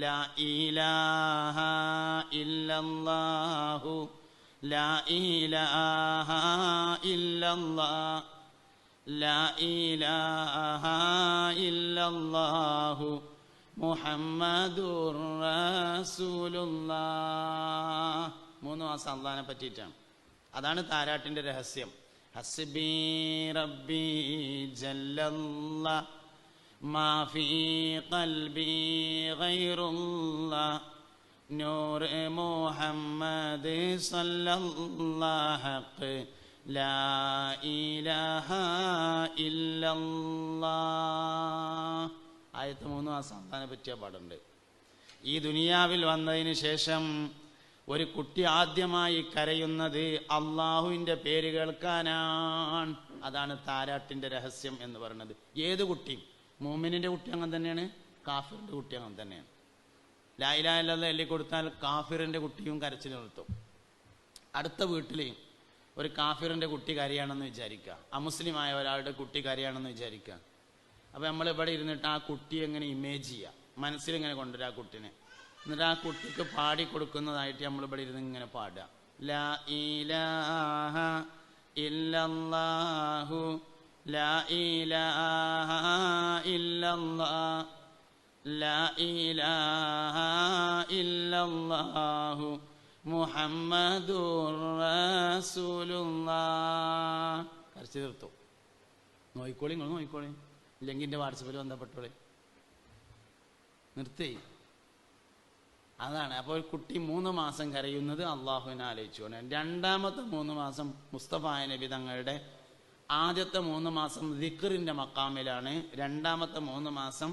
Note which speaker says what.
Speaker 1: ലാ ഇലാഹ ഇല്ലല്ലാഹു ലാ ഇലാഹ ഇല്ലല്ലാഹ് ലാ ഇലാഹ ഇല്ലല്ലാഹു മുഹമ്മദുർ റസൂലുള്ളാഹ്. 3 മാസം അള്ളാഹിനെ പറ്റിയിട്ടാണ്. അതാണ് താരാട്ടിന്റെ രഹസ്യം. ഹസ്ബി റബ്ബി ജല്ലല്ലാഹ് മാ ഫീ ഖൽബി ഗൈറുല്ലാഹ് നൂർ മുഹമ്മദ് സല്ലല്ലാഹു ലാ ഇലാഹ ഇല്ലല്ലാഹ്. ആയത്ത് 3 മാസം അള്ളാഹിനെ പറ്റിയ പാടുണ്ട്. ഈ ദുനിയാവിൽ വന്നതിന് ശേഷം ഒരു കുട്ടി ആദ്യമായി കരയുന്നത് അള്ളാഹുവിൻ്റെ പേര് കേൾക്കാനാണ്. അതാണ് താരാട്ടിൻ്റെ രഹസ്യം എന്ന് പറയുന്നത്. ഏത് കുട്ടിയും, മോമിനിൻ്റെ കുട്ടി അങ്ങനെ തന്നെയാണ്, കാഫിറിൻ്റെ കുട്ടി അങ്ങനെ തന്നെയാണ്. ലാ ഇലാഹ ഇല്ലല്ലാഹ് എല്ലി കൊടുത്താൽ കാഫിറിൻ്റെ കുട്ടിയും കരച്ചിൽ നിർത്തും. അടുത്ത വീട്ടിൽ ഒരു കാഫിറിൻ്റെ കുട്ടി കരയാണെന്ന് വിചാരിക്കുക, അമുസ്ലിമായ ഒരാളുടെ കുട്ടി കരയാണെന്ന് വിചാരിക്കുക. അപ്പോൾ നമ്മൾ ഇവിടെ ഇരുന്നിട്ട് ആ കുട്ടിയെ എങ്ങനെ ഇമേജ് ചെയ്യുക, മനസ്സിലിങ്ങനെ കൊണ്ടുവരിക ആ കുട്ടിനെ. എന്നിട്ട് ആ കുട്ടിക്ക് പാടിക്കൊടുക്കുന്നതായിട്ട് നമ്മളിവിടെ ഇരുന്ന് ഇങ്ങനെ പാടുക. ലാ ഇലാഹ ഇല്ലല്ലാഹു ലാ ഇലാഹ ഇല്ലല്ലാഹ് ലാ ഇലാഹ ഇല്ലല്ലാഹു മുഹമ്മദുർ റസൂലുള്ളാഹ്. കരച്ചു തീർത്തു. നോയിക്കോളി, നിങ്ങൾ നോയിക്കോളി, ഇല്ലെങ്കിൽ എൻ്റെ വാട്സപ്പിൽ ബന്ധപ്പെട്ടോളി. നിർത്തി. അതാണ്. അപ്പോൾ ഒരു കുട്ടി 3 മാസം കരയുന്നത് അള്ളാഹുവിനെ ആലോചിച്ചുകൊണ്ട്. രണ്ടാമത്തെ 3 മാസം മുസ്തഫ നബി തങ്ങളുടെ, ആദ്യത്തെ 3 മാസം ദിക്റിന്റെ മക്കാമിലാണ്, രണ്ടാമത്തെ 3 മാസം